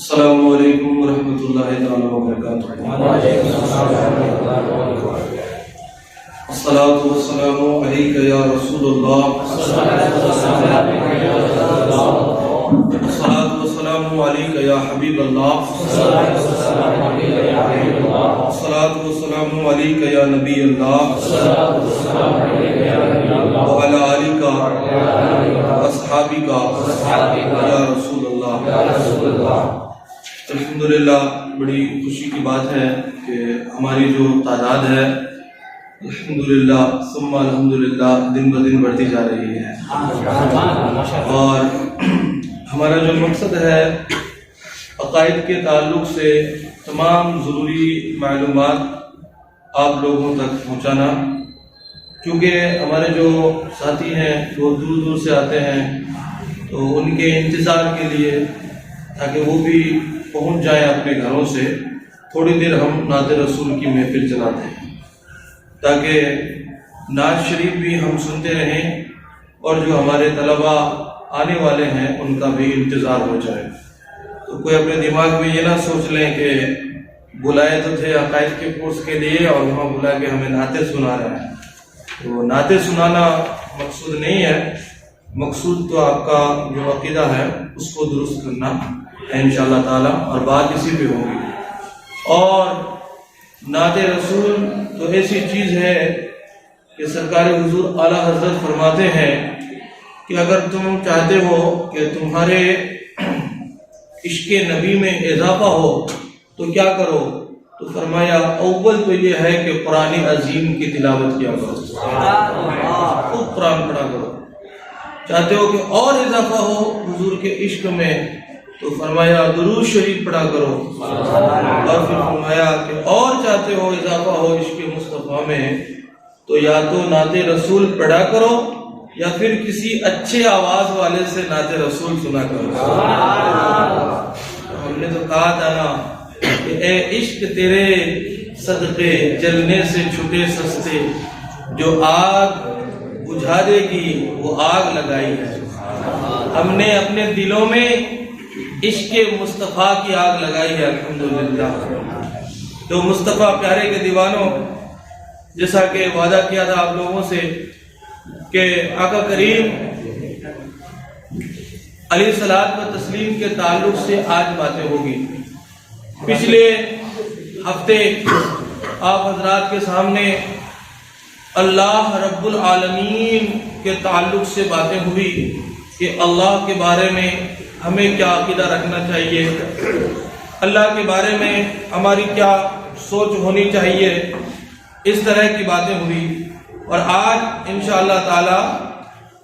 السلام علیکم ورحمۃ اللہ تعالی وبرکاتہ۔ الصلاۃ والسلام علیک یا رسول اللہ، الصلاۃ والسلام علیک یا حبیب اللہ، الصلاۃ والسلام علیک یا نبی اللہ، وعلی آلک واصحابک یا رسول اللہ۔ الحمدللہ بڑی خوشی کی بات ہے کہ ہماری جو تعداد ہے الحمدللہ ثم الحمدللہ دن بدن بڑھتی جا رہی ہے، اور ہمارا جو مقصد ہے عقائد کے تعلق سے تمام ضروری معلومات آپ لوگوں تک پہنچانا، کیونکہ ہمارے جو ساتھی ہیں وہ دور دور سے آتے ہیں، تو ان کے انتظار کے لیے تاکہ وہ بھی پہنچ جائیں اپنے گھروں سے، تھوڑی دیر ہم نعت رسول کی محفل چلاتے ہیں تاکہ نعت شریف بھی ہم سنتے رہیں اور جو ہمارے طلباء آنے والے ہیں ان کا بھی انتظار ہو جائے۔ تو کوئی اپنے دماغ میں یہ نہ سوچ لیں کہ بلائے تو تھے عقائد کے کورس کے لیے اور وہاں بلا کے ہمیں نعتیں سنا رہے ہیں، تو نعتیں سنانا مقصود نہیں ہے، مقصود تو آپ کا جو عقیدہ ہے اس کو درست کرنا ہے انشاءاللہ تعالی، اور بات اسی پہ ہوگی۔ اور نعت رسول تو ایسی چیز ہے کہ سرکار حضور اعلیٰ حضرت فرماتے ہیں کہ اگر تم چاہتے ہو کہ تمہارے عشق نبی میں اضافہ ہو تو کیا کرو، تو فرمایا اول تو یہ ہے کہ قرآن عظیم کی تلاوت کیا کرو، خوب قرآن پڑھا کرو۔ چاہتے ہو کہ اور اضافہ ہو حضور کے عشق میں تو فرمایا درود شریف پڑھا کرو، اور پھر فرمایا کہ اور چاہتے ہو اضافہ ہو عشق مصطفیٰ میں تو یا تو نعت رسول پڑھا کرو یا پھر کسی اچھے آواز والے سے نعت رسول سنا کرو۔ ہم نے تو کہا تھا نا کہ اے عشق تیرے صدقے جلنے سے چھٹے سستے، جو آگ بجھا دے گی وہ آگ لگائی ہے۔ ہم نے اپنے دلوں میں عشق مصطفیٰ کی آگ لگائی ہے الحمدللہ۔ تو مصطفیٰ پیارے کے دیوانوں، جیسا کہ وعدہ کیا تھا آپ لوگوں سے کہ آقا کریم علیہ الصلوۃ والتسلیم کے تعلق سے آج باتیں ہوگی۔ پچھلے ہفتے آپ حضرات کے سامنے اللہ رب العالمین کے تعلق سے باتیں ہوئی کہ اللہ کے بارے میں ہمیں کیا عقیدہ رکھنا چاہیے، اللہ کے بارے میں ہماری کیا سوچ ہونی چاہیے، اس طرح کی باتیں ہوئی۔ اور آج انشاءاللہ تعالی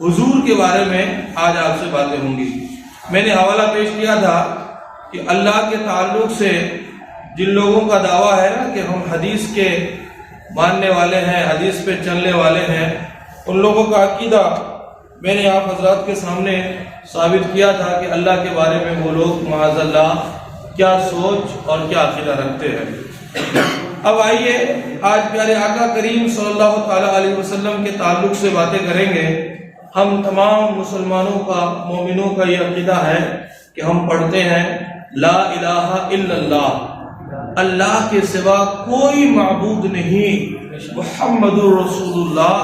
حضور کے بارے میں آج آپ سے باتیں ہوں گی۔ میں نے حوالہ پیش کیا تھا کہ اللہ کے تعلق سے جن لوگوں کا دعویٰ ہے نا کہ ہم حدیث کے ماننے والے ہیں، حدیث پہ چلنے والے ہیں، ان لوگوں کا عقیدہ میں نے آپ حضرات کے سامنے ثابت کیا تھا کہ اللہ کے بارے میں وہ لوگ معاذ اللہ کیا سوچ اور کیا عقیدہ رکھتے ہیں۔ اب آئیے آج پیارے آقا کریم صلی اللہ تعالی علیہ وسلم کے تعلق سے باتیں کریں گے۔ ہم تمام مسلمانوں کا، مومنوں کا یہ عقیدہ ہے کہ ہم پڑھتے ہیں لا الہ الا اللہ، اللہ کے سوا کوئی معبود نہیں، محمد رسول اللہ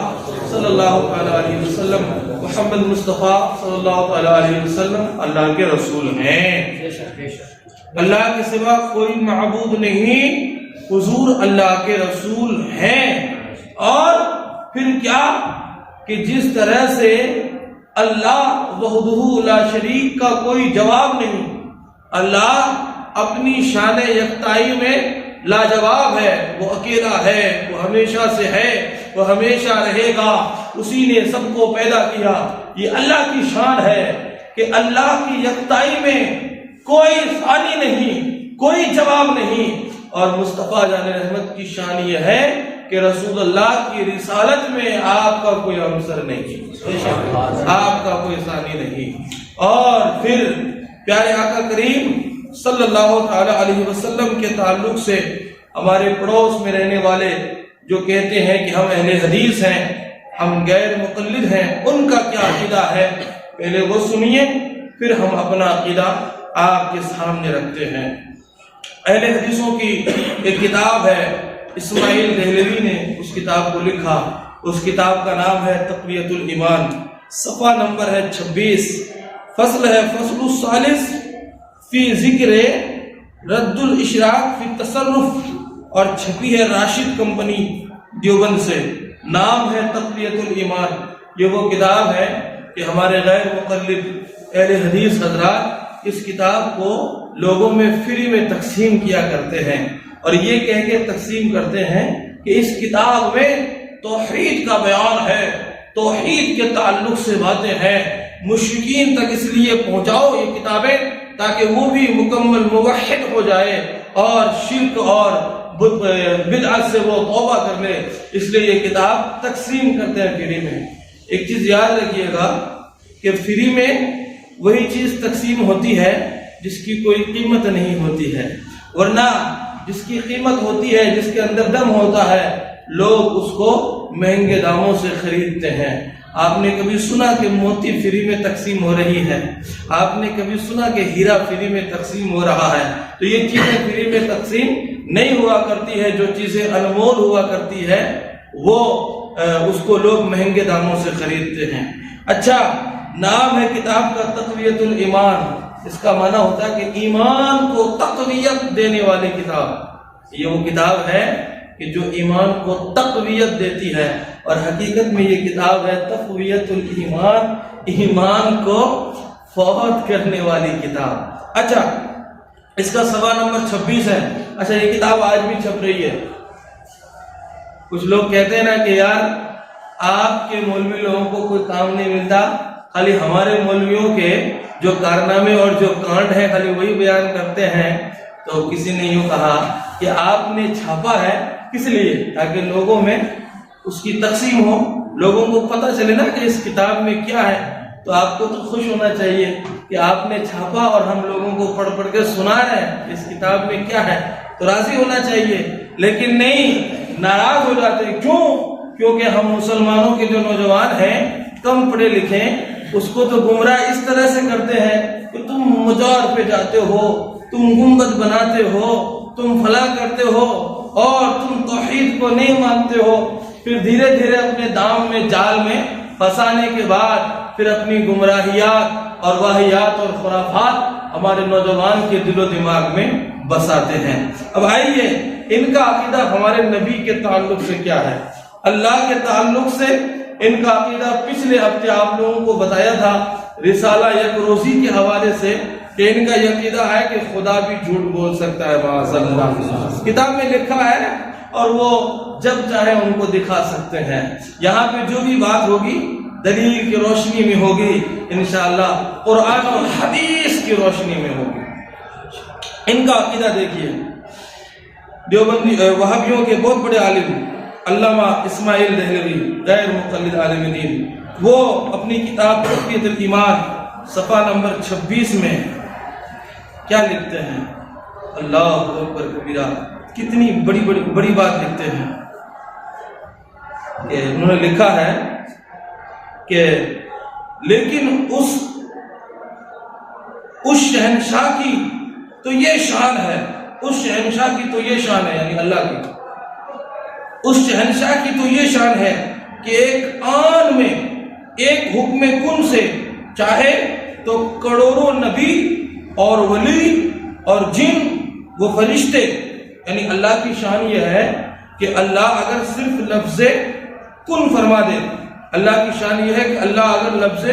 صلی اللہ تعالی علیہ وسلم، محمد مصطفیٰ صلی اللہ تعالی علیہ وسلم اللہ کے رسول ہیں، اللہ کے سوا کوئی معبود نہیں، حضور اللہ کے رسول ہیں۔ اور پھر کیا کہ جس طرح سے اللہ وحدہ لا شریک کا کوئی جواب نہیں، اللہ اپنی شان یکتائی میں لاجواب ہے، وہ اکیلا ہے، وہ ہمیشہ سے ہے، وہ ہمیشہ رہے گا، اسی نے سب کو پیدا کیا۔ یہ اللہ کی شان ہے کہ اللہ کی یکتائی میں کوئی ثانی نہیں، کوئی جواب نہیں۔ اور مصطفیٰ جان رحمت کی شان یہ ہے کہ رسول اللہ کی رسالت میں آپ کا کوئی عنصر نہیں، آپ کا کوئی ثانی نہیں۔ اور پھر پیارے آقا کریم صلی اللہ تعالی علیہ وسلم کے تعلق سے ہمارے پڑوس میں رہنے والے جو کہتے ہیں کہ ہم اہل حدیث ہیں، ہم غیر مقلد ہیں، ان کا کیا عقیدہ ہے، پہلے وہ سنیے پھر ہم اپنا عقیدہ آپ کے سامنے رکھتے ہیں۔ اہل حدیثوں کی ایک کتاب ہے، اسماعیل دہلوی نے اس کتاب کو لکھا، اس کتاب کا نام ہے تقویۃ الایمان، صفحہ نمبر ہے 26، فصل ہے فصل الثالث فی ذکر رد الاشراق فی التصرف، اور چھپی ہے راشد کمپنی دیوبند سے، نام ہے تقویۃ الایمان۔ یہ وہ کتاب ہے کہ ہمارے غیر مقلد اہل حدیث حضرات اس کتاب کو لوگوں میں فری میں تقسیم کیا کرتے ہیں، اور یہ کہہ کے تقسیم کرتے ہیں کہ اس کتاب میں توحید کا بیان ہے، توحید کے تعلق سے باتیں ہیں، مشرکین تک اس لیے پہنچاؤ یہ کتابیں تاکہ وہ بھی مکمل موحد ہو جائے اور شرک اور بدعت سے وہ توبہ کر لے، اس لیے یہ کتاب تقسیم کرتے ہیں فری میں۔ ایک چیز یاد رکھیے گا کہ فری میں وہی چیز تقسیم ہوتی ہے جس کی کوئی قیمت نہیں ہوتی ہے، ورنہ جس کی قیمت ہوتی ہے، جس کے اندر دم ہوتا ہے، لوگ اس کو مہنگے داموں سے خریدتے ہیں۔ آپ نے کبھی سنا کہ موتی فری میں تقسیم ہو رہی ہے؟ آپ نے کبھی سنا کہ ہیرا فری میں تقسیم ہو رہا ہے؟ تو یہ چیزیں فری میں تقسیم نہیں ہوا کرتی ہے، جو چیزیں انمول ہوا کرتی ہے وہ اس کو لوگ مہنگے داموں سے خریدتے ہیں۔ اچھا، نام ہے کتاب کا تقویۃ الایمان، اس کا معنی ہوتا ہے کہ ایمان کو تقویت دینے والی کتاب۔ یہ وہ کتاب ہے کہ جو ایمان کو تقویت دیتی ہے، اور حقیقت میں یہ کتاب ہے تقویۃ الایمان، ایمان کو فوت کرنے والی کتاب۔ اچھا، اس کا صفحہ نمبر 26 ہے۔ اچھا، یہ کتاب آج بھی چھپ رہی ہے۔ کچھ لوگ کہتے ہیں نا کہ یار آپ کے مولوی لوگوں کو کوئی کام نہیں ملتا، خالی ہمارے مولویوں کے جو کارنامے اور جو کانڈ ہیں خالی وہی بیان کرتے ہیں۔ تو کسی نے یوں کہا کہ آپ نے چھاپا ہے کس لیے؟ تاکہ لوگوں میں اس کی تقسیم ہو، لوگوں کو پتہ چلے نا کہ اس کتاب میں کیا ہے۔ تو آپ کو تو خوش ہونا چاہیے کہ آپ نے چھاپا اور ہم لوگوں کو پڑھ پڑھ کے سنا رہے ہیں اس کتاب میں کیا ہے، تو راضی ہونا چاہیے۔ لیکن نہیں، ناراض ہو جاتے۔ کیوں؟ کیونکہ ہم مسلمانوں کے جو نوجوان ہیں کم پڑھے لکھے، اس کو تو گمراہ اس طرح سے کرتے ہیں کہ تم مزار پہ جاتے ہو، تم گنبد بناتے ہو، تم فلاں کرتے ہو، اور تم توحید کو نہیں مانتے ہو۔ پھر دھیرے دھیرے اپنے دام میں جال میں پھنسانے کے بعد پھر اپنی گمراہیات اور واہیات اور خرافات ہمارے نوجوان کے دل و دماغ میں بساتے ہیں۔ اب آئیے، ان کا عقیدہ ہمارے نبی کے تعلق سے کیا ہے، اللہ کے تعلق سے ان کا عقیدہ پچھلے ہفتے آپ لوگوں کو بتایا تھا رسالہ یک روزی کے حوالے سے، کہ ان کا یہ عقیدہ ہے کہ خدا بھی جھوٹ بول سکتا ہے، معاذ اللہ۔ کتاب میں لکھا ہے اور وہ جب چاہے ان کو دکھا سکتے ہیں۔ یہاں پہ جو بھی بات ہوگی دلیل کی روشنی میں ہوگی، انشاءاللہ قرآن اور حدیث کی روشنی میں ہوگی۔ ان کا عقیدہ دیکھیے، دیوبندی وہابیوں کے بہت بڑے عالم علامہ اسماعیل دہلوی، غیر مقلد عالم دین، وہ اپنی کتاب تقویۃ الایمان صفحہ نمبر 26 میں کیا لکھتے ہیں؟ اللہ اکبر کبیرہ، کتنی بڑی بات لکھتے ہیں کہ انہوں نے لکھا ہے کہ لیکن اس شہنشاہ کی تو یہ شان ہے، اس شہنشاہ کی تو یہ شان ہے، یعنی اللہ کی، اس شہنشاہ کی تو یہ شان ہے کہ ایک آن میں ایک حکم کن سے چاہے تو کروڑوں نبی اور ولی اور جن وہ فرشتے، یعنی اللہ کی شان یہ ہے کہ اللہ اگر صرف لفظ کن فرما دے، اللہ کی شان یہ ہے کہ اللہ اگر لفظ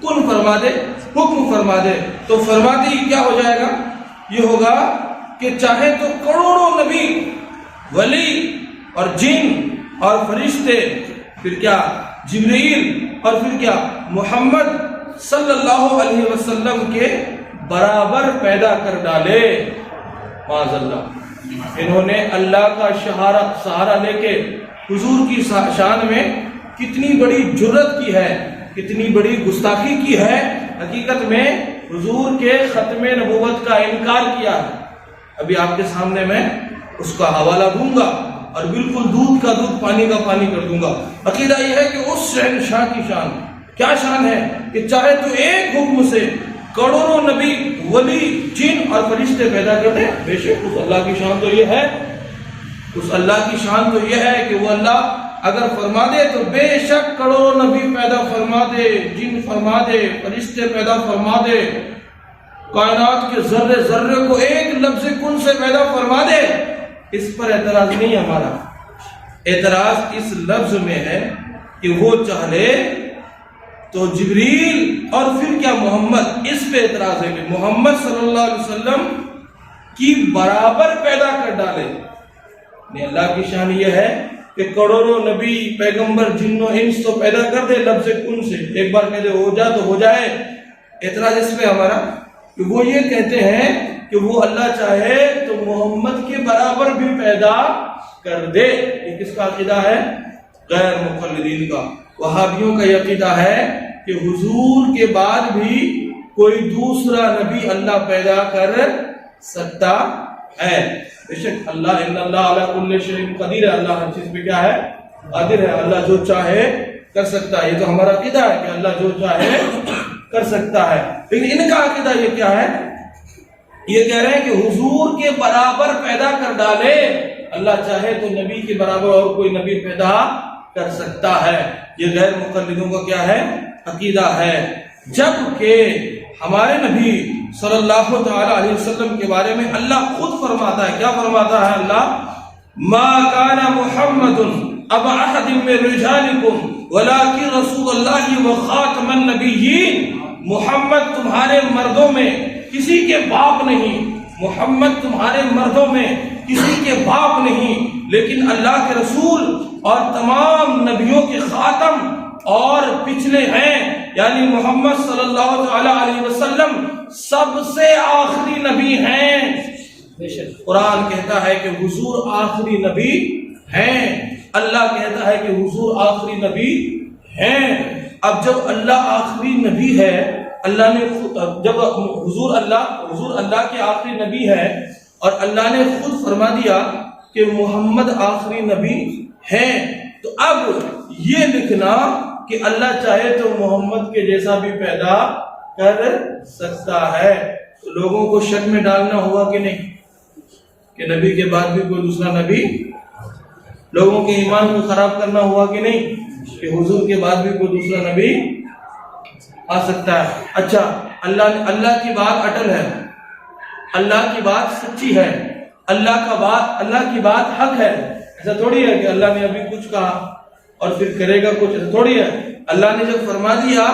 کن فرما دے، حکم فرما دے، تو فرماتے ہی کیا ہو جائے گا؟ یہ ہوگا کہ چاہے تو کروڑوں نبی، ولی اور جن اور فرشتے، پھر کیا جبرائیل، اور پھر کیا محمد صلی اللہ علیہ وسلم کے برابر پیدا کر ڈالے، معاذ اللہ۔ انہوں نے اللہ کا سہارا لے کے حضور کی شان میں کتنی بڑی جرت کی ہے، کتنی بڑی گستاخی کی ہے، حقیقت میں حضور کے ختم نبوت کا انکار کیا ہے۔ ابھی آپ کے سامنے میں اس کا حوالہ دوں گا اور بالکل دودھ کا دودھ پانی کا پانی کر دوں گا۔ عقیدہ یہ ہے کہ اس شہنشاہ کی شان کیا شان ہے کہ چاہے تو ایک حکم سے کروڑوں نبی ولی جن اور فرشتے پیدا کر دے، بے شک اس اللہ کی شان تو یہ ہے، اس اللہ کی شان تو یہ ہے کہ وہ اللہ اگر فرما دے تو بے شک کروڑوں نبی پیدا فرما دے، جن فرما دے، فرشتے پیدا فرما دے، کائنات کے ذرے ذرے کو ایک لفظ کن سے پیدا فرما دے۔ اس پر اعتراض نہیں ہمارا، اعتراض اس لفظ میں ہے کہ وہ چاہے تو جبریل اور پھر کیا محمد، اس پہ اعتراض ہے کہ محمد صلی اللہ علیہ وسلم کی برابر پیدا کر ڈالے۔ اللہ کی شان یہ ہے کہ کروڑوں نبی پیغمبر جن و انس تو پیدا کر دے لفظ کن سے، ایک بار کہتے ہو جا تو ہو جائے۔ اعتراض اس پہ ہمارا کہ وہ یہ کہتے ہیں کہ وہ اللہ چاہے تو محمد کے برابر بھی پیدا کر دے۔ یہ کس کا عقیدہ ہے؟ غیر مقلدین کا۔ وہابیوں کا یہ عقیدہ ہے کہ حضور کے بعد بھی کوئی دوسرا نبی اللہ پیدا کر سکتا ہے۔ بے شک اللہ ان اللہ علی کل شیء قدیر ہے، اللہ ہر چیز پہ کیا ہے؟ قادر ہے، اللہ جو چاہے کر سکتا ہے۔ یہ تو ہمارا عقیدہ ہے کہ اللہ جو چاہے کر سکتا ہے، لیکن ان کا عقیدہ یہ کیا ہے؟ یہ کہہ رہے ہیں کہ حضور کے برابر پیدا کر ڈالے، اللہ چاہے تو نبی کے برابر اور کوئی نبی پیدا کر سکتا ہے۔ یہ غیر مقلدوں کا کیا ہے؟ عقیدہ ہے۔ جبکہ ہمارے نبی صلی اللہ تعالی علیہ وسلم کے بارے میں اللہ خود فرماتا ہے، کیا فرماتا ہے اللہ؟ ما کان محمد ابا احد من رجالکم ولکن رسول اللہ وخاتم النبیین۔ محمد تمہارے مردوں میں کسی کے باپ نہیں، محمد تمہارے مردوں میں کسی کے باپ نہیں، لیکن اللہ کے رسول اور تمام نبیوں کے خاتم اور پچھلے ہیں، یعنی محمد صلی اللہ تعالی علیہ وسلم سب سے آخری نبی ہیں۔ قرآن کہتا ہے کہ حضور آخری نبی ہیں، اللہ کہتا ہے کہ حضور آخری نبی ہیں۔ اب جب اللہ آخری نبی ہے، اللہ نے جب حضور اللہ کے آخری نبی ہے اور اللہ نے خود فرما دیا کہ محمد آخری نبی ہیں، تو اب یہ لکھنا کہ اللہ چاہے تو محمد کے جیسا بھی پیدا کر سکتا ہے، تو لوگوں کو شک میں ڈالنا ہوا کہ نہیں کہ نبی کے بعد بھی کوئی دوسرا نبی، لوگوں کے ایمان کو خراب کرنا ہوا کہ نہیں کہ حضور کے بعد بھی کوئی دوسرا نبی آ سکتا ہے۔ اچھا، اللہ کی بات اٹل ہے، اللہ کی بات سچی ہے، اللہ کی بات حق ہے۔ ایسا تھوڑی ہے کہ اللہ نے ابھی کچھ کہا اور پھر کرے گا کچھ، ایسا تھوڑی ہے۔ اللہ نے جب فرما دیا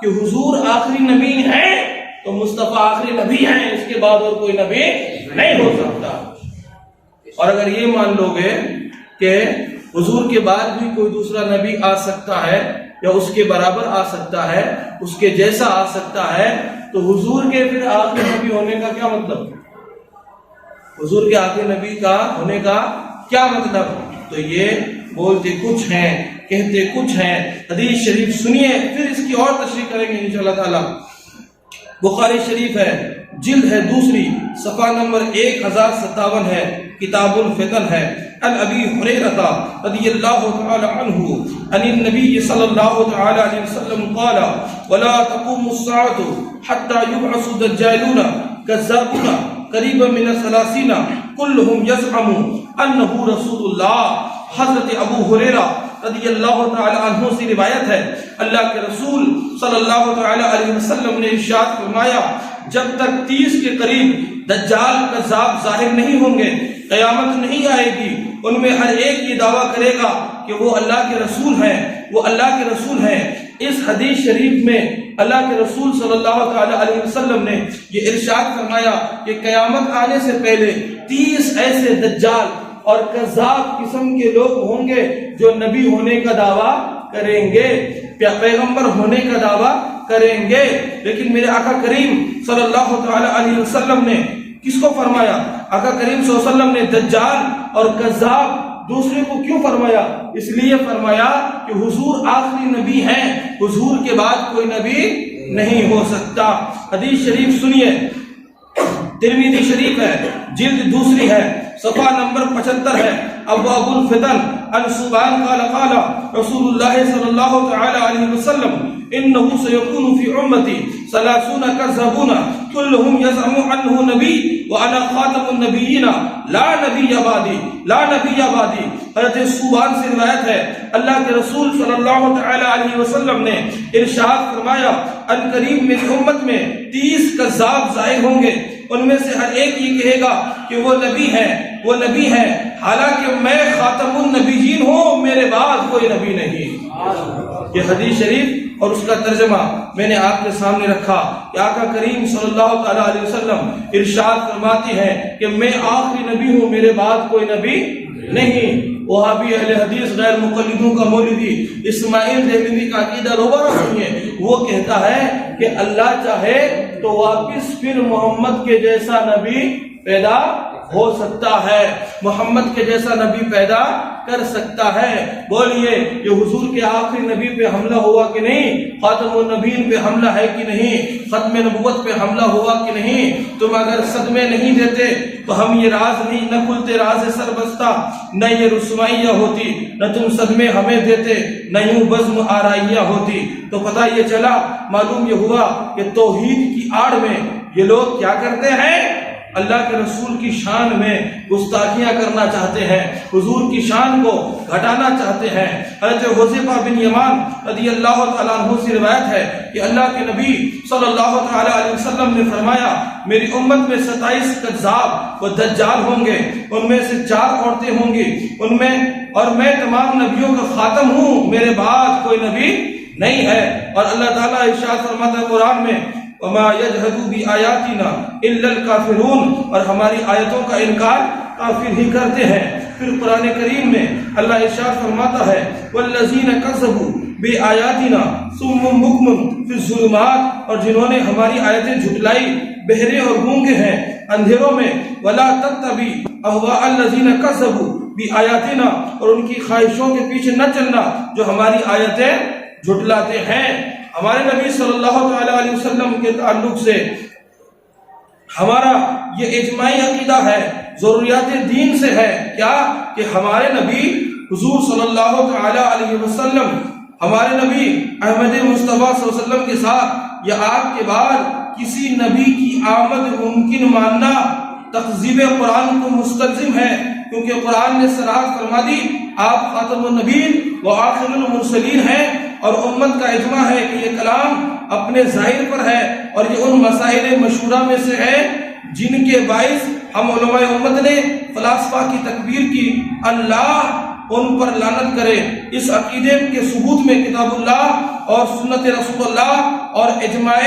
کہ حضور آخری نبی ہیں تو مصطفیٰ آخری نبی ہیں، اس کے بعد اور کوئی نبی نہیں ہو سکتا۔ اور اگر یہ مان لو گے کہ حضور کے بعد بھی کوئی دوسرا نبی آ سکتا ہے یا اس کے برابر آ سکتا ہے، اس کے جیسا آ سکتا ہے، تو حضور کے پھر آخری نبی ہونے کا کیا مطلب؟ حضور کے آخری نبی کا ہونے کا کیا مطلب؟ تو یہ بولتے کچھ ہیں، کہتے کچھ ہیں۔ حدیث شریف سنیے، پھر اس کی اور تشریح کریں گے انشاءاللہ تعالی۔ بخاری شریف ہے، جلد ہے دوسری، صفحہ نمبر 1057 ہے، کتاب الفتن ہے۔ عن ابی ہریرہ رضی اللہ تعالی عنہ عن النبی صلی اللہ تعالی علیہ وسلم قال ولا تقوم الساعة حتى يبعث الدجالون كذابون قریبا من 30 كلهم يزعم انه رسول اللہ۔ حضرت ابو ہریرہ رضی اللہ تعالی عنہ سے روایت ہے، اللہ کے رسول صلی اللہ تعالی علیہ وسلم نے ارشاد فرمایا، جب تک 30 کے قریب دجال کذاب ظاہر نہیں ہوں گے، قیامت نہیں آئے گی، ان میں ہر ایک یہ دعویٰ کرے گا کہ وہ اللہ کے رسول ہیں، وہ اللہ کے رسول ہیں۔ اس حدیث شریف میں اللہ کے رسول صلی اللہ تعالی علیہ وسلم نے یہ ارشاد فرمایا کہ قیامت آنے سے پہلے 30 ایسے دجال اور کذاب قسم کے لوگ ہوں گے جو نبی ہونے کا دعویٰ کریں گے، پیغمبر ہونے کا دعویٰ کریں گے، لیکن میرے آقا کریم صلی اللہ تعالی علیہ وسلم نے کس کو فرمایا؟ آقا کریم صلی اللہ علیہ وسلم نے دجال اور کذاب دوسرے کو کیوں فرمایا؟ اس لیے فرمایا کہ حضور آخری نبی ہیں، حضور کے بعد کوئی نبی نہیں ہو سکتا۔ حدیث شریف سنیے، ترمذی شریف ہے، جلد دوسری ہے، صفحہ نمبر 75 ہے، ابواب الفتن عن ثوبان قال قال رسول اللہ صلی اللہ تعالی علیہ وسلم إنه سيكون في أمتي 30 كذابون كلهم يزعم أنه نبي وأنا خاتم النبيين لا نبي بعدي لا نبي بعدي. حضرت صوبان سے روایت ہے اللہ کے رسول صلی اللہ تعالی علیہ وسلم نے ارشاد فرمایا ان قریب میری امت میں 30 کذاب ظاہر ہوں گے، ان میں سے ہر ایک یہ کہے گا کہ وہ نبی ہے وہ نبی ہے، حالانکہ میں خاتم النبیین ہوں، میرے بعد کوئی نبی نہیں. یہ حدیث شریف اور اس کا ترجمہ میں نے آپ کے سامنے رکھا کہ آقا کریم صلی اللہ تعالی علیہ وسلم ارشاد فرماتی ہیں کہ میں آخری نبی ہوں، میرے بعد کوئی نبی نہیں. وہابی اہل حدیث غیر مقلدوں کا مولوی اسماعیل دہلوی کا عقیدہ روبارو سنیے، وہ کہتا ہے کہ اللہ چاہے تو واپس پھر محمد کے جیسا نبی پیدا ہو سکتا ہے، محمد کے جیسا نبی پیدا کر سکتا ہے. بولیے یہ حضور کے آخری نبی پہ حملہ ہوا کہ نہیں؟ خاتم النبیین پہ حملہ ہے کہ نہیں؟ ختم نبوت پہ حملہ ہوا کہ نہیں؟ تم اگر صدمے نہیں دیتے تو ہم یہ راز نہیں نہ کھلتے راز سر بستہ، نہ یہ رسوائیاں ہوتی، نہ تم صدمے ہمیں دیتے، نہ یوں بزم آرائیاں ہوتی. تو پتہ یہ چلا، معلوم یہ ہوا کہ توحید کی آڑ میں یہ لوگ کیا کرتے ہیں؟ اللہ کے رسول کی شان میں گستاخیاں کرنا چاہتے ہیں، حضور کی شان کو گھٹانا چاہتے ہیں. حضرت حذیفہ بن یمان رضی اللہ تعالیٰ عنہ سے روایت ہے کہ اللہ کے نبی صلی اللہ تعالیٰ علیہ وسلم نے فرمایا میری امت میں 27 کذاب و دجال ہوں گے، ان میں سے 4 عورتیں ہوں گی، ان میں اور میں تمام نبیوں کا خاتم ہوں، میرے بعد کوئی نبی نہیں ہے. اور اللہ تعالیٰ ارشاد فرماتا ہے قرآن میں وَمَا يَجْحَدُ بِآيَاتِنَا إِلَّا الْكَافِرُونَ، اور ہماری آیتوں کا انکار کافر ہی کرتے ہیں. پھر قرآن کریم میں اللہ ارشاد فرماتا ہے وَالَّذِينَ كَذَّبُوا بِآيَاتِنَا صُمٌّ بُكْمٌ فِي الظُّلُمَاتِ، اور جنہوں نے ہماری آیتیں جھٹلائی بہرے اور گونگے ہیں اندھیروں میں. وَلَا تَتَّبِعْ أَهْوَاءَ الَّذِينَ كَذَّبُوا بِآيَاتِنَا، اور ان کی خواہشوں کے پیچھے نہ چلنا جو ہماری آیتیں جھٹلاتے ہیں. ہمارے نبی صلی اللہ تعالی علیہ وسلم کے تعلق سے ہمارا یہ اجماعی عقیدہ ہے، ضروریات دین سے ہے کیا کہ ہمارے نبی حضور صلی اللہ تعالی علیہ وسلم، ہمارے نبی احمد مصطفیٰ صلی اللہ علیہ وسلم کے ساتھ یا آپ کے بعد کسی نبی کی آمد ممکن ماننا تکذیب قرآن کو مستلزم ہے، کیونکہ قرآن نے صراحت فرما دی آپ خاتم النبیین و آخر المرسلین ہیں، اور امت کا اجماع ہے کہ یہ کلام اپنے ظاہر پر ہے اور یہ ان مسائل مشہورہ میں سے ہے جن کے باعث ہم علماء امت نے فلاسفہ کی تکبیر کی، اللہ ان پر لعنت کرے. اس عقیدے کے ثبوت میں کتاب اللہ اور سنت رسول اللہ اور اجماع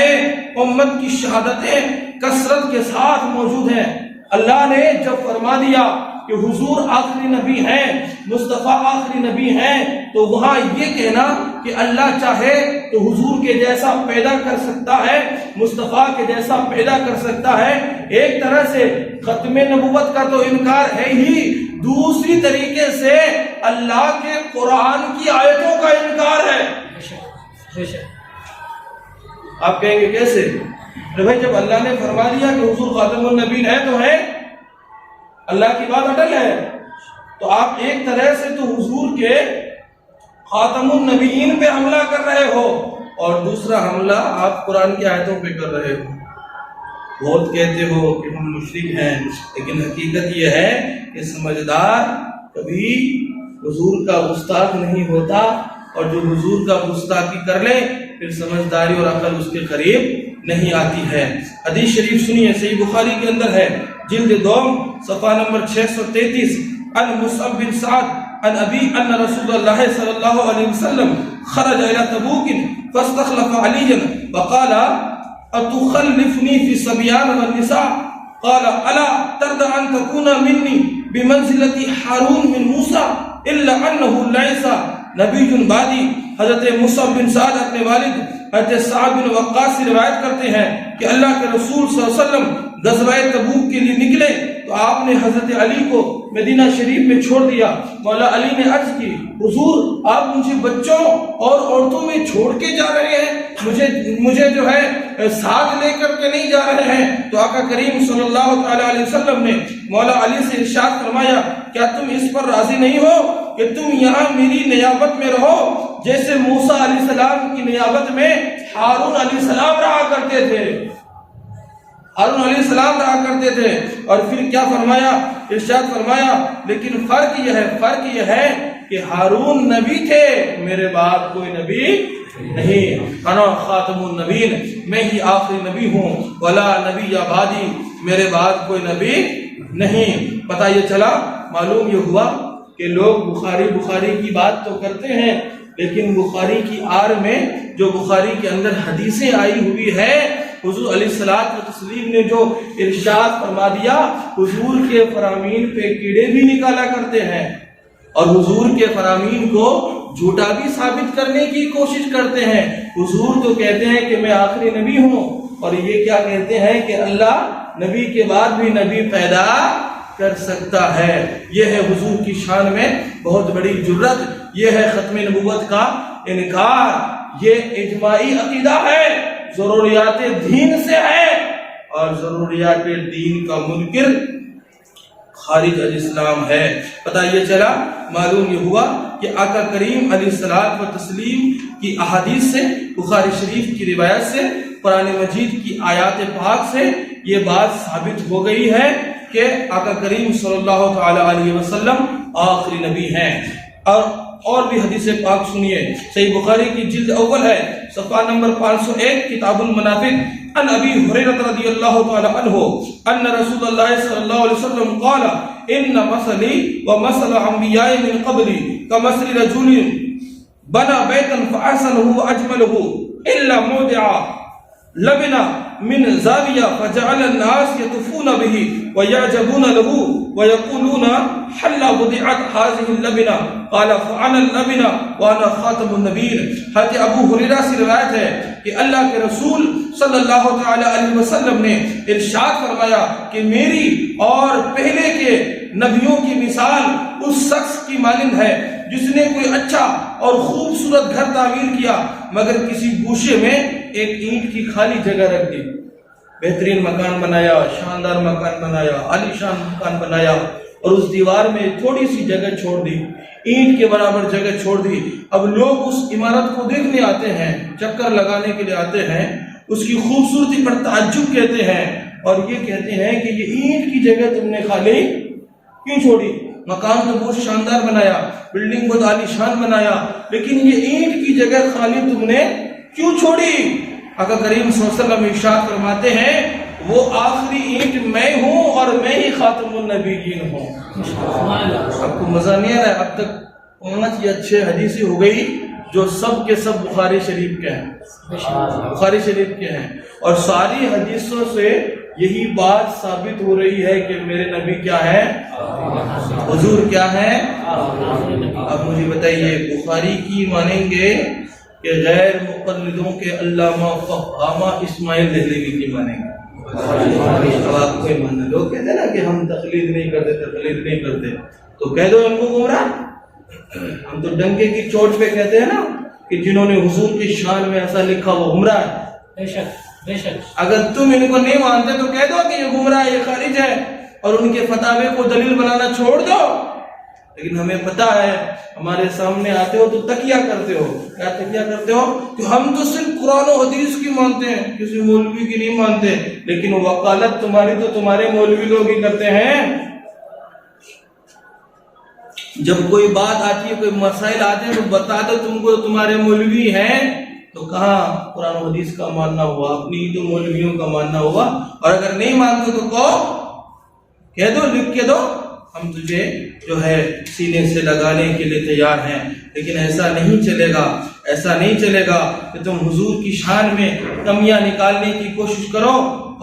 امت کی شہادتیں کثرت کے ساتھ موجود ہیں. اللہ نے جب فرما دیا کہ حضور آخری نبی ہیں، مصطفیٰ آخری نبی ہیں، تو وہاں یہ کہنا کہ اللہ چاہے تو حضور کے جیسا پیدا کر سکتا ہے، مصطفیٰ کے جیسا پیدا کر سکتا ہے، ایک طرح سے ختم نبوت کا تو انکار ہے ہی، دوسری طریقے سے اللہ کے قرآن کی آیتوں کا انکار ہے. آپ کہیں گے کیسے؟ بھائی جب اللہ نے فرما دیا کہ حضور خاتم النبیین ہے تو ہے، اللہ کی بات اٹل ہے، تو آپ ایک طرح سے تو حضور کے خاتم النبیین پہ حملہ کر رہے ہو اور دوسرا حملہ آپ قرآن کی آیتوں پہ کر رہے ہو. بہت کہتے ہو کہ ہم مشرک ہیں، لیکن حقیقت یہ ہے کہ سمجھدار کبھی حضور کا گستاخ نہیں ہوتا، اور جو حضور کا گستاخی کر لے پھر سمجھداری اور عقل اس کے قریب نہیں آتی ہے. حدیث شریف سنیے، صحیح بخاری کے اندر ہے، جلد 2 صفحہ نمبر 633، عن مصعب بن سعد عن ابی ان رسول اللہ صلی اللہ علیہ وسلم خرج الى تبوک فاستخلف علیا وقال اتخلفنی فی الصبیان والنساء قال الا ترضى ان تكون منی بمنزلة ہارون من موسیٰ الا انه ليس نبی بعدی. حضرت مصعب بن سعد اپنے والد حضرت سعد بن وقاص سے روایت کرتے ہیں کہ اللہ کے رسول صلی اللہ علیہ وسلم غزوہ تبوک کے لیے نکلے تو آپ نے حضرت علی کو مدینہ شریف میں چھوڑ دیا. مولا علی نے عرض کی حضور آپ مجھے بچوں اور عورتوں میں چھوڑ کے جا رہے ہیں، مجھے جو ہے ساتھ لے کر کے نہیں جا رہے ہیں. تو آقا کریم صلی اللہ تعالی علیہ وسلم نے مولا علی سے ارشاد فرمایا کیا تم اس پر راضی نہیں ہو کہ تم یہاں میری نیابت میں رہو جیسے موسیٰ علیہ السلام کی نیابت میں ہارون علیہ السلام رہا کرتے تھے، ہارون علیہ السلام رہا کرتے تھے۔ اور پھر کیا فرمایا؟ ارشاد فرمایا لیکن فرق یہ ہے کہ ہارون نبی تھے، میرے بعد کوئی نبی نہیں، انا خاتم النبیین، میں ہی آخری نبی ہوں، ولا نبی بعدی، میرے بعد کوئی نبی نہیں۔ پتہ یہ چلا، معلوم یہ ہوا کہ لوگ بخاری کی بات تو کرتے ہیں، لیکن بخاری کی آڑ میں جو بخاری کے اندر حدیثیں آئی ہوئی ہے، حضور علیہ الصلوۃ والتسلیم نے جو ارشاد فرما دیا، حضور کے فرامین پہ کیڑے بھی نکالا کرتے ہیں اور حضور کے فرامین کو جھوٹا بھی ثابت کرنے کی کوشش کرتے ہیں۔ حضور تو کہتے ہیں کہ میں آخری نبی ہوں، اور یہ کیا کہتے ہیں کہ اللہ نبی کے بعد بھی نبی پیدا کر سکتا ہے۔ یہ ہے حضور کی شان میں بہت بڑی جرت، یہ ہے ختم نبوت کا انکار، یہ اجماعی عقیدہ ہے، ضروریات دین سے ہے، اور ضروریات دین کا منکر خارج الاسلام ہے۔ پتہ یہ چلا، معلوم یہ ہوا کہ آقا کریم علیہ الصلوۃ والتسلیم کی احادیث سے، بخاری شریف کی روایت سے، قرآن مجید کی آیات پاک سے یہ بات ثابت ہو گئی ہے کہ آقا کریم صلی اللہ تعالی علیہ وسلم آخری نبی ہیں۔ اور بھی حدیث پاک سنیے، صحیح بخاری کی جلد اول ہے، صفحہ نمبر 501، کتاب المنافق، ان ابی ہریرہ رضی اللہ تعالی عنہ ان رسول اللہ صلی اللہ علیہ وسلم قال ان مثلی ومثل انبیاء من قبلی کمثل رجل بنى بیتا فاحسنه واجمله الا موضع لبنہ من زاویہ فجعل الناس يطوفون به ويعجبون له ويقولون حل وضعت هذه اللبنہ قال فانا اللبنہ وانا خاتم النبیین۔ حضرت ابو ہریرہ سے روایت ہے کہ اللہ کے رسول صلی اللہ تعالی علیہ وسلم نے ارشاد فرمایا کہ میری اور پہلے کے نبیوں کی مثال اس شخص کی مانند ہے جس نے کوئی اچھا اور خوبصورت گھر تعمیر کیا مگر کسی گوشے میں ایک اینٹ کی خالی جگہ رکھ دی۔ بہترین مکان بنایا، شاندار مکان بنایا، عالی شان مکان بنایا، اور اس دیوار میں تھوڑی سی جگہ چھوڑ دی، اینٹ کے برابر جگہ چھوڑ دی۔ اب لوگ اس عمارت کو دیکھنے آتے ہیں، چکر لگانے کے لیے آتے ہیں، اس کی خوبصورتی پر تعجب کہتے ہیں اور یہ کہتے ہیں کہ یہ اینٹ کی جگہ تم نے خالی کیوں چھوڑی؟ مکان تو بہت شاندار بنایا، بلڈنگ بہت عالی شان بنایا، لیکن یہ اینٹ کی جگہ خالی تم نے کیوں چھوڑی؟ آقا کریم صلی اللہ علیہ وسلم ارشاد فرماتے ہیں وہ آخری اینٹ میں ہوں اور میں ہی خاتم النبیین ہوں۔ آپ کو مزہ نہیں آ رہا ہے؟ اب تک 5 یا 6 حدیثیں ہو گئی جو سب کے سب بخاری شریف کے ہیں، بخاری شریف کے ہیں، اور ساری حدیثوں سے یہی بات ثابت ہو رہی ہے کہ میرے نبی کیا ہے، حضور کیا ہے۔ اب مجھے بتائیے، بخاری کی مانیں گے کہ غیر مقلدوں کے علامہ فہامہ اسماعیل دہلوی کی مانیں گے؟ اب آپ کوئی ماننا، لوگ کہتے ہیں نا کہ ہم تقلید نہیں کرتے، تو کہہ دو ان کو گمراہ۔ ہم تو ڈنکے کی چوٹ پہ کہتے ہیں نا کہ جنہوں نے حضور کی شان میں ایسا لکھا وہ گمراہ ہے۔ بے شک اگر تم ان کو نہیں مانتے تو کہہ دو کہ یہ گمراہ، یہ خارج ہے، اور ان کے فتاوے کو دلیل بنانا چھوڑ دو۔ لیکن ہمیں پتا ہے، ہمارے سامنے آتے ہو تو تکیہ کرتے ہو۔ کیا تکیہ کرتے ہو؟ کہ ہم تو صرف قرآن و حدیث کی مانتے ہیں، کسی مولوی کی نہیں مانتے، لیکن وکالت تمہاری تو تمہارے مولوی لوگ ہی کرتے ہیں۔ جب کوئی بات آتی ہے، کوئی مسائل آتے ہیں تو بتا دو تم کو تمہارے مولوی ہیں، تو کہاں قرآن و حدیث کا ماننا ہوا، اپنی تو مولویوں کا ماننا ہوا۔ اور اگر نہیں مانتے تو کہہ دو، لکھ کے دو، ہم تجھے جو ہے سینے سے لگانے کے لیے تیار ہیں۔ لیکن ایسا نہیں چلے گا کہ تم حضور کی شان میں کمیاں نکالنے کی کوشش کرو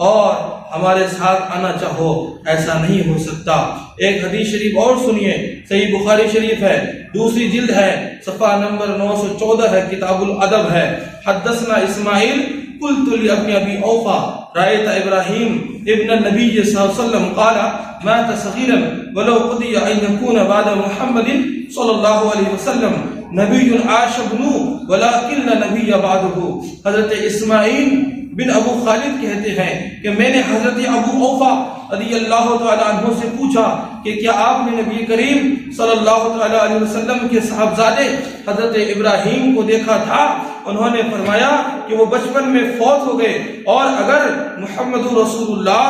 اور ہمارے ساتھ آنا چاہو، ایسا نہیں ہو سکتا۔ ایک حدیث شریف اور سنیے، صحیح بخاری شریف ہے، دوسری جلد ہے، صفحہ نمبر 914 ہے، کتاب الادب ہے۔ حدثنا اسماعیل قلت لابن ابی اوفا رأيت ابراہیم ابن النبی صلی اللہ علیہ وسلم قال مات صغیرا ولو قضی ان یکون بعد محمد صلی اللہ علیہ وسلم نبی عاش ابنو ولکن نبی بعدہ۔ حضرت اسماعیل بن ابو خالد کہتے ہیں کہ میں نے حضرت ابو اوفا رضی اللہ تعالیٰ عنہ سے پوچھا کہ کیا آپ نے نبی کریم صلی اللہ تعالیٰ علیہ وسلم کے صاحبزادے حضرت ابراہیم کو دیکھا تھا؟ انہوں نے فرمایا کہ وہ بچپن میں فوت ہو گئے، اور اگر محمد رسول اللہ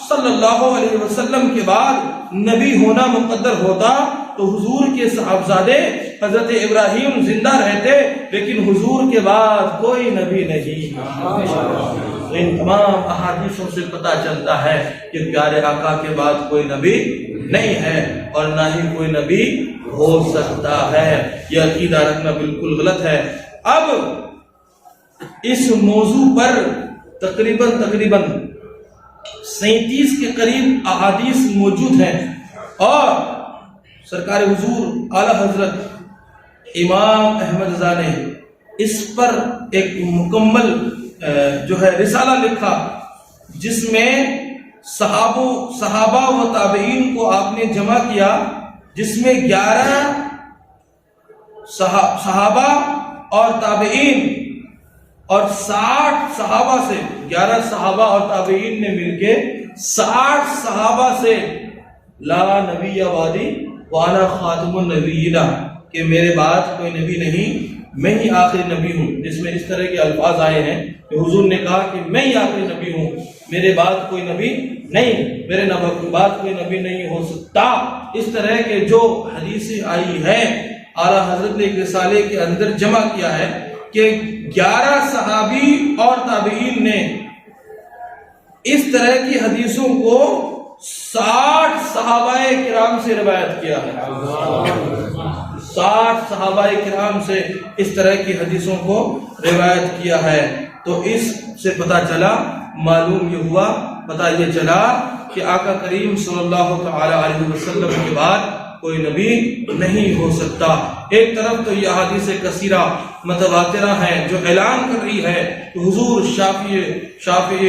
صلی اللہ علیہ وسلم کے بعد نبی ہونا مقدر ہوتا تو حضور کے صاحبزادے حضرت ابراہیم زندہ رہتے، لیکن حضور کے بعد کوئی نبی نہیں۔ تو ان تمام احادیثوں سے پتہ چلتا ہے کہ پیارے آقا کے بعد کوئی نبی نہیں ہے اور نہ ہی کوئی نبی ہو سکتا ہے۔ یہ عقیدہ رکھنا بالکل غلط ہے۔ اب اس موضوع پر تقریباً 37 کے قریب احادیث موجود ہیں، اور سرکار حضور اعلی حضرت امام احمد رضا نے اس پر ایک مکمل رسالہ لکھا، جس میں صحابہ و تابعین کو آپ نے جمع کیا، جس میں 11 صحابہ اور تابعین اور 60 صحابہ سے 11 صحابہ اور تابعین نے مل کے 60 صحابہ سے لا نبی وادی وانا خاتم النبیین، کہ میرے بعد کوئی نبی نہیں، میں ہی آخری نبی ہوں، جس میں اس طرح کے الفاظ آئے ہیں کہ حضور نے کہا کہ میں ہی آخری نبی ہوں، میرے بعد کوئی نبی نہیں، میرے بعد کوئی نبی نہیں ہو سکتا۔ اس طرح کے جو حدیثیں آئی ہیں اعلیٰ حضرت نے ایک رسالے کے اندر جمع کیا ہے کہ 11 صحابی اور تابعین نے اس طرح کی حدیثوں کو 60 صحابہ کرام سے روایت کیا ہے۔ 60 صحابہ کرام سے اس طرح کی حدیثوں کو روایت کیا ہے۔ تو اس سے پتہ چلا، معلوم یہ ہوا، پتہ یہ چلا کہ آقا کریم صلی اللہ تعالی علیہ وسلم کے بعد کوئی نبی نہیں ہو سکتا۔ ایک طرف تو یہ احادیث کثیرہ متواترہ ہیں جو اعلان کر رہی ہے کہ حضور شافع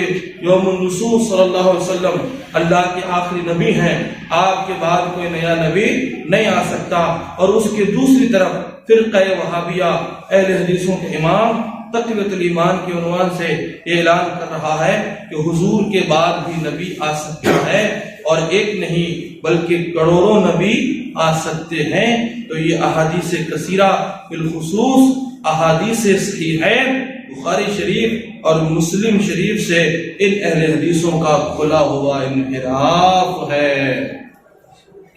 یوم النشور صلی اللہ علیہ وسلم اللہ کے آخری نبی ہیں، آپ کے بعد کوئی نیا نبی نہیں آ سکتا۔ اور اس کے دوسری طرف فرقہ وہابیہ اہل حدیثوں کے امام تقویۃ الایمان کے عنوان سے یہ اعلان کر رہا ہے کہ حضور کے بعد بھی نبی آ سکتا ہے، اور ایک نہیں بلکہ کروڑوں نبی آ سکتے ہیں۔ تو یہ احادیث کثیرہ بالخصوص احادیث صحیح ہے بخاری شریف اور مسلم شریف سے ان اہل حدیثوں کا کھلا ہوا انحراف ہے۔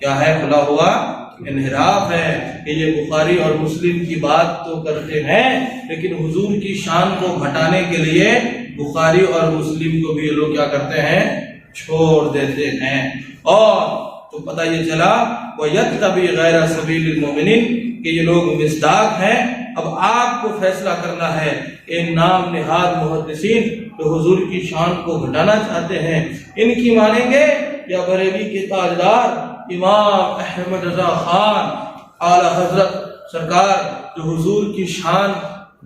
کیا ہے؟ کھلا ہوا انحراف ہے کہ یہ بخاری اور مسلم کی بات تو کرتے ہیں، لیکن حضور کی شان کو گھٹانے کے لیے بخاری اور مسلم کو بھی یہ لوگ کیا کرتے ہیں؟ چھوڑ دیتے ہیں۔ اور تو پتہ یہ چلا وَيَتَّبِعْ غَيْرَ سَبِيلِ الْمُؤْمِنِينَ کہ یہ لوگ مصداق ہیں۔ اب آپ کو فیصلہ کرنا ہے کہ ان نام نہاد محدثین جو حضور کی شان کو گھٹانا چاہتے ہیں، ان کی مانیں گے یا بریلی کے تاجدار امام احمد رضا خان اعلی حضرت سرکار جو حضور کی شان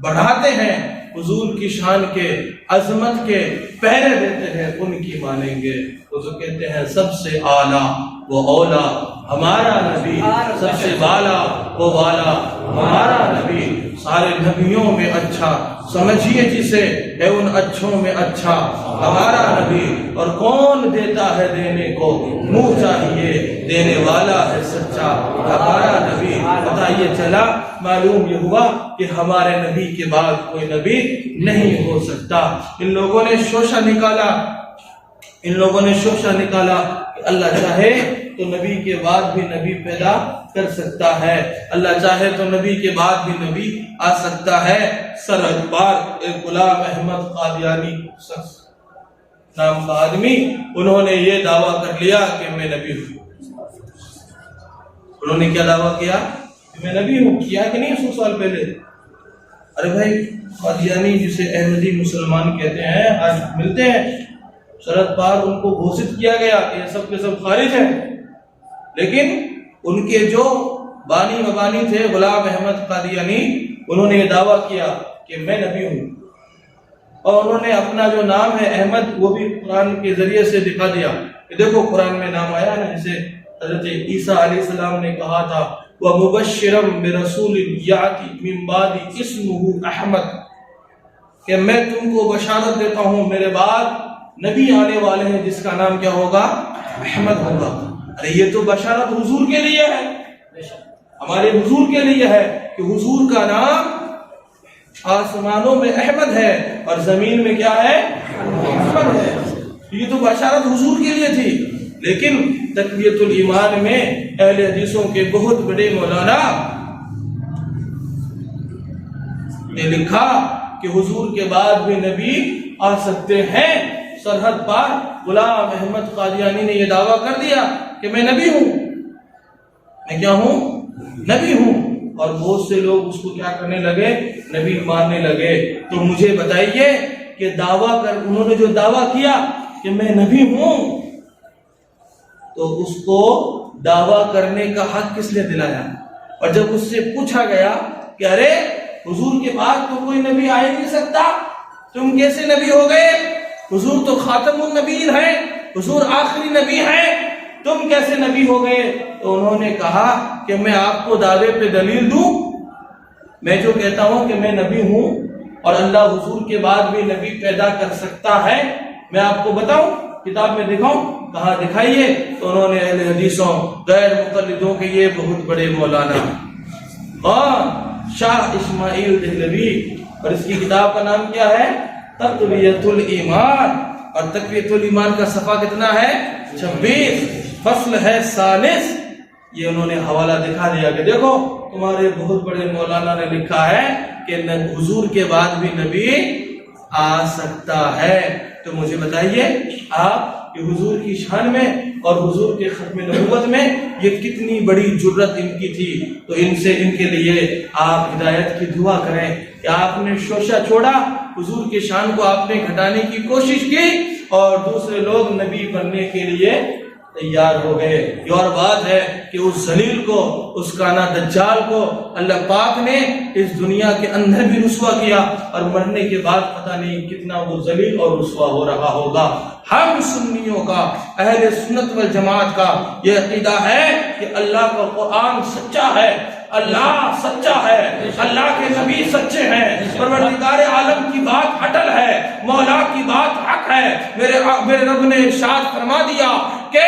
بڑھاتے ہیں، حضور کی شان کے عظمت کے پہرے دیتے ہیں، ان کی مانیں گے؟ وہ تو کہتے ہیں سب سے اعلیٰ وہ اولا ہمارا نبی، سب سے بالا وہ والا ہمارا نبی، سارے نبیوں میں اچھا سمجھیے جسے ہے ان اچھوں میں اچھا ہمارا نبی، اور کون دیتا ہے دینے کو منہ چاہیے دینے والا ہے سچا ہمارا نبی۔ پتہ یہ چلا، معلوم یہ ہوا کہ ہمارے نبی کے بعد کوئی نبی نہیں ہو سکتا۔ ان لوگوں نے شوشہ نکالا کہ اللہ چاہے تو نبی کے بعد بھی نبی پیدا کر سکتا ہے، اللہ چاہے تو نبی کے بعد بھی نبی آ سکتا ہے۔ سرحد پار ایک غلام احمد قادیانی نام کا آدمی، انہوں نے یہ دعویٰ کر لیا کہ میں نبی ہوں۔ انہوں نے کیا دعویٰ کیا؟ کہ میں نبی ہوں۔ کیا کہ نہیں 100 سال پہلے؟ ارے بھائی، قادیانی جسے احمدی مسلمان کہتے ہیں آج ملتے ہیں، سرحد پار ان کو گھوشت کیا گیا کہ یہ سب کے سب خارج ہیں، لیکن ان کے جو بانی مبانی تھے غلام احمد قادیانی، انہوں نے یہ دعویٰ کیا کہ میں نبی ہوں، اور انہوں نے اپنا جو نام ہے احمد وہ بھی قرآن کے ذریعے سے دکھا دیا کہ دیکھو قرآن میں نام آیا نا، جسے حضرت عیسیٰ علیہ السلام نے کہا تھا وَمُبَشِّرًا بِرَسُولٍ يَأْتِي مِن بَعْدِي اسْمُهُ احمد، کہ میں تم کو بشارت دیتا ہوں میرے بعد نبی آنے والے ہیں جس کا نام کیا ہوگا؟ احمد ہوگا۔ ارے یہ تو بشارت حضور کے لیے ہے، ہمارے حضور کے لیے ہے کہ حضور کا نام آسمانوں میں احمد ہے اور زمین میں کیا ہے؟ احمد ہے۔ یہ تو بشارت حضور کے لیے تھی، لیکن تقویۃ الایمان میں اہل حدیثوں کے بہت بڑے مولانا نے لکھا کہ حضور کے بعد بھی نبی آ سکتے ہیں۔ سرحد پار غلام احمد قادیانی نے یہ دعویٰ کر دیا کہ میں نبی ہوں، میں کیا ہوں؟ نبی ہوں، اور بہت سے لوگ اس کو کیا کرنے لگے؟ نبی ماننے لگے۔ تو مجھے بتائیے کہ انہوں نے جو دعویٰ کیا کہ میں نبی ہوں، تو اس کو دعویٰ کرنے کا حق کس نے دلایا؟ اور جب اس سے پوچھا گیا کہ ارے حضور کے بعد تو کوئی نبی آ ہی نہیں سکتا، تم کیسے نبی ہو گئے؟ حضور تو خاتم النبیین ہیں، حضور آخری نبی ہیں، تم کیسے نبی ہو گئے؟ تو انہوں نے کہا کہ میں آپ کو دعوے پہ دلیل دوں، میں جو کہتا ہوں کہ میں نبی ہوں اور اللہ حضور کے بعد بھی نبی پیدا کر سکتا ہے، میں آپ کو بتاؤں، کتاب میں دکھاؤں؟ کہاں دکھائیے؟ تو انہوں نے اہل حدیثوں غیر مقلدوں کے یہ بہت بڑے مولانا اور شاہ اسماعیل دہلوی، اور اس کی کتاب کا نام کیا ہے؟ تقویۃ الایمان، اور تقویۃ الایمان کا صفحہ کتنا ہے؟ 26، فصل ہے 40۔ یہ انہوں نے حوالہ دکھا دیا کہ دیکھو تمہارے بہت بڑے مولانا نے لکھا ہے کہ حضور کے بعد بھی نبی آ سکتا ہے۔ تو مجھے بتائیے آپ کہ حضور کی شان میں اور حضور کے ختم نبوت میں یہ کتنی بڑی جرت ان کی تھی۔ تو ان کے لیے آپ ہدایت کی دعا کریں کہ آپ نے شوشہ چھوڑا، حضور کی شان کو آپ نے گھٹانے کی کوشش کی اور دوسرے لوگ نبی بننے کے لیے تیار ہو گئے۔ یہ اور بات ہے کہ اس ذلیل کو، اس کانا دجال کو اللہ پاک نے اس دنیا کے اندر بھی رسوا کیا، اور مرنے کے بعد پتہ نہیں کتنا وہ ذلیل اور رسوا ہو رہا ہوگا۔ ہم سنیوں کا، اہل سنت والجماعت کا یہ عقیدہ ہے کہ اللہ کا قرآن سچا ہے، اللہ سچا ہے، اللہ کے نبی سچے ہیں، پروردگار عالم کی بات اٹل ہے، مولا کی بات حق ہے۔ میرے رب نے ارشاد فرما دیا کہ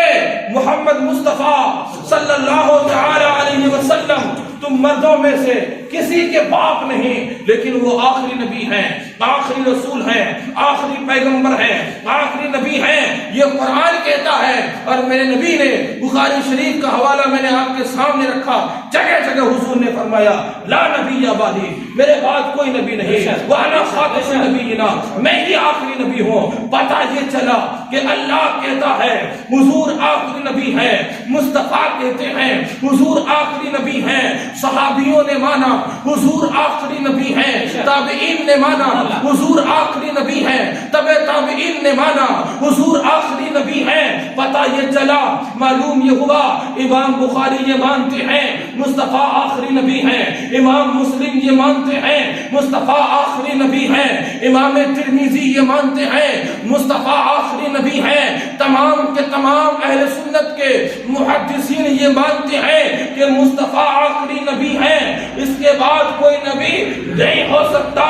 محمد مصطفیٰ صلی اللہ تعالی علیہ وسلم تم مردوں میں سے کسی کے باپ نہیں، لیکن وہ آخری نبی ہیں، آخری رسول ہیں، آخری پیغمبر ہیں، آخری نبی ہیں، یہ قرآن کہتا ہے۔ اور میرے نبی نے بخاری شریف کا حوالہ میں نے آپ کے سامنے رکھا، جگہ جگہ حضور نے فرمایا لا نبی بعدی، میرے بعد کوئی نبی نہیں، وانا خاتم النبیین، میں ہی آخری نبی ہوں۔ پتہ یہ چلا کہ اللہ کہتا ہے حضور آخری نبی ہیں، مصطفیٰ کہتے ہیں حضور آخری نبی ہیں، صحابیوں نے مانا حضور آخری نبی ہیں، تابعین نے مانا حضور آخری نبی ہیں، تبع تابعین نے مانا حضور آخری نبی ہیں۔ پتہ یہ چلا، معلوم یہ ہوا امام بخاری یہ مانتے ہیں مصطفیٰ آخری نبی ہیں، امام مسلم یہ مانتے ہیں مصطفیٰ آخری نبی ہیں، امام ترمذی یہ مانتے ہیں مصطفیٰ آخری نبی ہیں، تمام کے تمام اہل سنت کے محدثین یہ مانتے ہیں کہ مصطفیٰ آخری نبی ہیں، اس کے بعد کوئی نبی نہیں ہو سکتا۔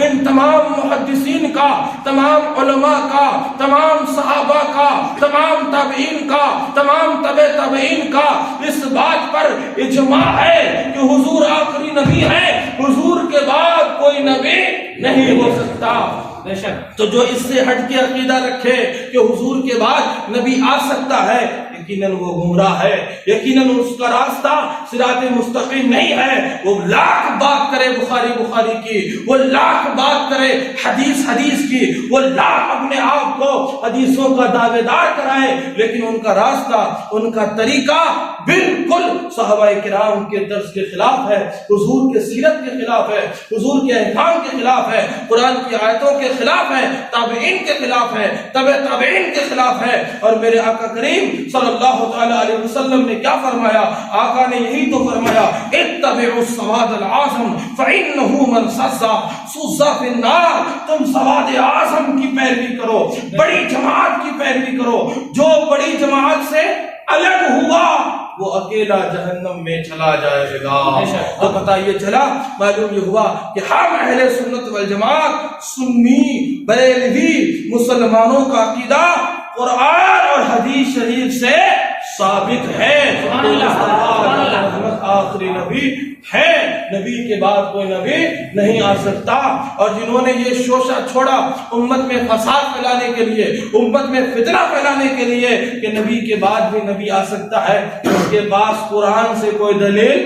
ان تمام محدثین کا، تمام علماء کا، تمام صحابہ کا، تمام تابعین کا، تمام تبع تابعین کا اس بات پر اجماع ہے کہ حضور آخری نبی ہے، حضور کے بعد کوئی نبی نہیں ہو سکتا۔ تو جو اس سے ہٹ کے عقیدہ رکھے کہ حضور کے بعد نبی آ سکتا ہے، یقیناً وہ گمراہ ہے، یقیناً اس کا راستہ صراط مستقیم نہیں ہے۔ وہ لاکھ بات کرے بخاری کی، وہ لاکھ بات کرے حدیث کی، وہ لاکھ اپنے آپ کو حدیثوں کا دعوے دار کرائے، لیکن ان کا راستہ، ان کا طریقہ بالکل صحابہ کرام کے درس کے خلاف ہے، حضور کے سیرت کے خلاف ہے، حضور کے احکام کے خلاف ہے، قرآن کی آیتوں کے خلاف ہے، تابعین کے خلاف ہے، تبع تابعین کے خلاف ہے۔ اور میرے آقا کریم صلی اللہ تعالی علیہ وسلم نے کیا فرمایا؟ آقا نے یہی تو فرمایا اتبعوا السواد الاعظم فانه من صز في النار، تم سواد اعظم کی پیروی کرو، بڑی جماعت کی پیروی کرو، جو بڑی جماعت سے الگ ہوا وہ اکیلا جہنم میں چلا جائے گا۔ تو پتہ یہ چلا، معلوم یہ ہوا کہ ہم اہل سنت والجماعت، سنی بریلوی مسلمانوں کا عقیدہ قرآن اور حدیث شریف سے ثابت ہے۔ آخری نبی ہے، نبی کے بعد کوئی نبی نہیں آ سکتا۔ اور جنہوں نے یہ شوشہ چھوڑا امت میں فساد پھیلانے کے لیے، امت میں فتنہ پھیلانے کے لیے کہ نبی کے بعد بھی نبی آ سکتا ہے، اس کے پاس قرآن سے کوئی دلیل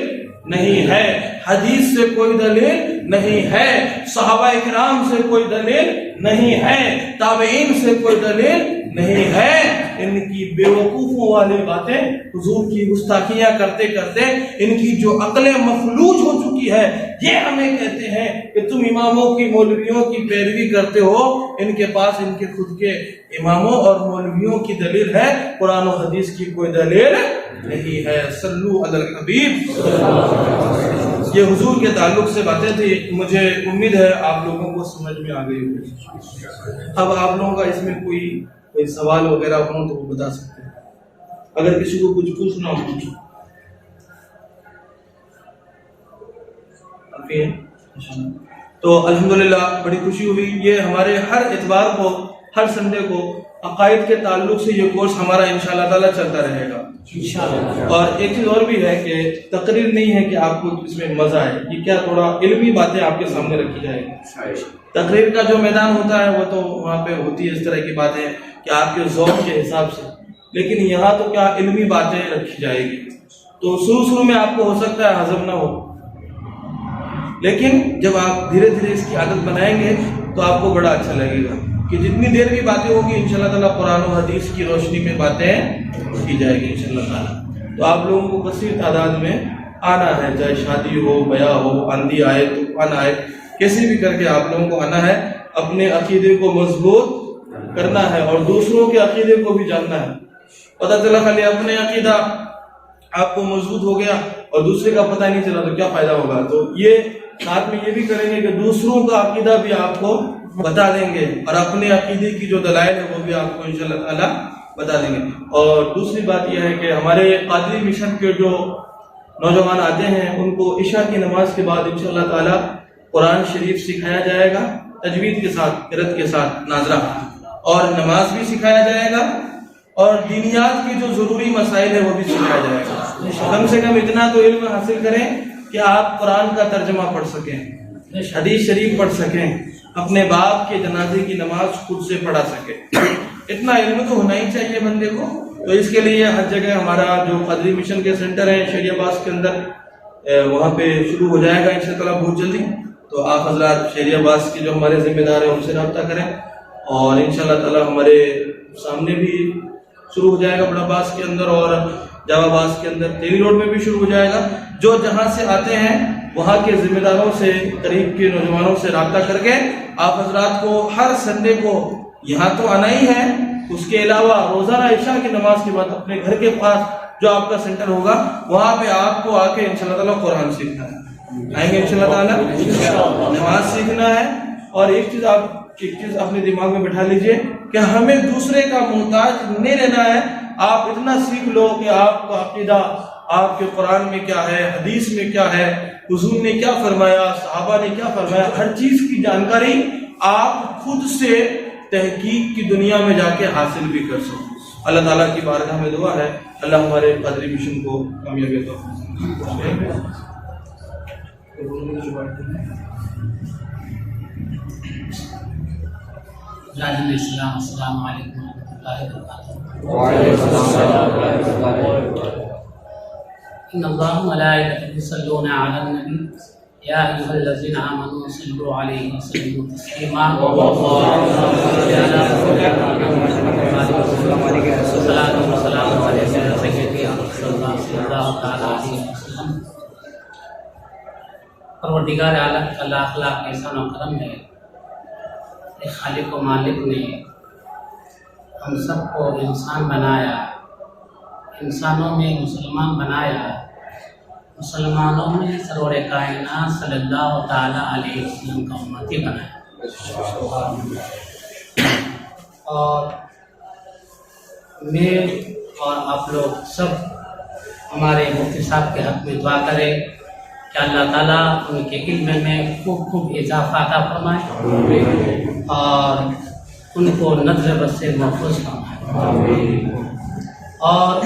نہیں ہے، حدیث سے کوئی دلیل نہیں ہے، صحابہ کرام سے کوئی دلیل نہیں ہے، تابعین سے کوئی دلیل نہیں ہے۔ ان کی بیوقوفوں والی باتیں، حضور کی گستاخیاں کرتے کرتے ان کی جو عقلیں مفلوج ہو چکی ہے، یہ ہمیں کہتے ہیں کہ تم اماموں کی مولویوں کی پیروی کرتے ہو۔ ان کے پاس ان کے خود کے اماموں اور مولویوں کی دلیل ہے، قرآن و حدیث کی کوئی دلیل نہیں ہے۔ صلو علی الحبیب۔ یہ حضور کے تعلق سے باتیں تھی، مجھے امید ہے آپ لوگوں کو سمجھ میں آ گئی ہوگی۔ اب آپ لوگوں کا اس میں کوئی سوال وغیرہ ہوں تو وہ بتا سکتے ہیں، اگر کسی کو کچھ پوچھنا ہو کچھ۔ تو الحمدللہ بڑی خوشی ہوئی، یہ ہمارے ہر اتوار کو، ہر سنڈے کو عقائد کے تعلق سے یہ کورس ہمارا انشاءاللہ تعالیٰ چلتا رہے گا انشاءاللہ۔ اور ایک چیز اور بھی ہے کہ تقریر نہیں ہے کہ آپ کو اس میں مزہ آئے، یہ کیا تھوڑا علمی باتیں آپ کے سامنے رکھی جائے گی۔ تقریر کا جو میدان ہوتا ہے وہ تو وہاں پہ ہوتی ہے اس طرح کی باتیں کہ آپ کے ذوق کے حساب سے، لیکن یہاں تو کیا علمی باتیں رکھی جائے گی۔ تو شروع میں آپ کو ہو سکتا ہے ہضم نہ ہو، لیکن جب آپ دھیرے دھیرے اس کی عادت بنائیں گے تو آپ کو بڑا اچھا لگے گا کہ جتنی دیر بھی باتیں ہوگی انشاءاللہ تعالیٰ قرآن و حدیث کی روشنی میں باتیں کی جائے گی انشاءاللہ تعالیٰ۔ تو آپ لوگوں کو کثیر تعداد میں آنا ہے، چاہے شادی ہو، بیاہ ہو، آندھی آئے طوفان آئے، کیسے بھی کر کے آپ لوگوں کو آنا ہے، اپنے عقیدے کو مضبوط کرنا ہے اور دوسروں کے عقیدے کو بھی جاننا ہے۔ پتہ چلا خالی اپنے عقیدہ آپ کو مضبوط ہو گیا اور دوسرے کا پتہ نہیں چلا تو کیا فائدہ ہوگا۔ تو یہ ساتھ میں یہ بھی کریں گے کہ دوسروں کا عقیدہ بھی آپ کو بتا دیں گے اور اپنے عقیدے کی جو دلائل ہے وہ بھی آپ کو انشاءاللہ تعالیٰ بتا دیں گے۔ اور دوسری بات یہ ہے کہ ہمارے قادری مشن کے جو نوجوان آتے ہیں ان کو عشاء کی نماز کے بعد انشاءاللہ تعالیٰ قرآن شریف سکھایا جائے گا، تجوید کے ساتھ، قرأت کے ساتھ، ناظرہ، اور نماز بھی سکھایا جائے گا اور دینیات کے جو ضروری مسائل ہیں وہ بھی سکھایا جائے گا۔ کم سے کم اتنا تو علم حاصل کریں کہ آپ قرآن کا ترجمہ پڑھ سکیں، حدیث شریف پڑھ سکیں، اپنے باپ کے جنازے کی نماز خود سے پڑھا سکیں۔ اتنا علم تو ہونا ہی چاہیے بندے کو۔ تو اس کے لیے ہر جگہ ہمارا جو قادری مشن کے سینٹر ہے شیری عباس کے اندر، وہاں پہ شروع ہو جائے گا انشاءاللہ بہت جلدی۔ تو آپ حضرات شیری عباس کے جو ہمارے ذمہ دار ہیں ان سے رابطہ کریں، اور انشاءاللہ تعالیٰ ہمارے سامنے بھی شروع ہو جائے گا بڑا باس کے اندر، اور جاوا باس کے اندر تیری روڈ میں بھی شروع ہو جائے گا۔ جو جہاں سے آتے ہیں وہاں کے ذمہ داروں سے، قریب کے نوجوانوں سے رابطہ کر کے آپ حضرات کو ہر سنڈے کو یہاں تو آنا ہی ہے، اس کے علاوہ روزانہ عشاء کی نماز کے بعد اپنے گھر کے پاس جو آپ کا سینٹر ہوگا وہاں پہ آپ کو آ کے انشاءاللہ تعالیٰ قرآن سیکھنا ہے۔ آئیں گے انشاءاللہ تعالیٰ، نماز سیکھنا ہے۔ اور ایک چیز اپنے دماغ میں بٹھا لیجئے کہ ہمیں دوسرے کا محتاج نہیں رہنا ہے۔ آپ اتنا سیکھ لو کہ آپ کا عقیدہ، آپ کے قرآن میں کیا ہے، حدیث میں کیا ہے، حضور نے کیا فرمایا، صحابہ نے کیا فرمایا، ہر چیز کی جانکاری آپ خود سے تحقیق کی دنیا میں جا کے حاصل بھی کر سکو۔ اللہ تعالیٰ کی بارگاہ میں دعا ہے اللہ ہمارے قادری مشن کو کامیابی عطا فرمائے۔ لازم اسلام، السلام علیکم ورحمۃ اللہ وبرکاتہ۔ وعلیکم السلام ورحمۃ اللہ وبرکاتہ۔ ان اللہ وملائکتہ یصلون علی النبی یا ایھا الذین آمنوا صلوا علیہ وسلموا تسلیما۔ صلاۃ و سلام علی سیدنا رسول اللہ صلی اللہ تعالی علیہ وسلم۔ پروردگار عالم کا لاکھ لاکھ احسان و کرم ہے، خالق و مالک نے ہم سب کو انسان بنایا، انسانوں میں مسلمان بنایا، مسلمانوں میں سرور کائنات صلی اللہ تعالیٰ علیہ وسلم کا امتی بنایا۔ اور میں اور آپ لوگ سب ہمارے مفتی صاحب کے حق میں دعا کرے کہ اللہ تعالیٰ ان کے علم میں خوب اضافہ عطا فرمائے اور ان کو نظر بد سے محفوظ فرمائے۔ اور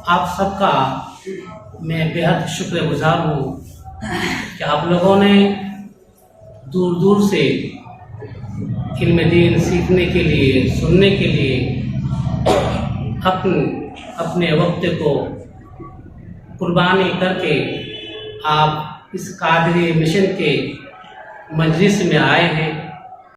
آپ سب کا میں بےحد شکر گزار ہوں کہ آپ لوگوں نے دور دور سے علم دین سیکھنے کے لیے، سننے کے لیے اپنے وقت کو قربانی کر کے آپ اس قادری مشن کے مجلس میں آئے ہیں۔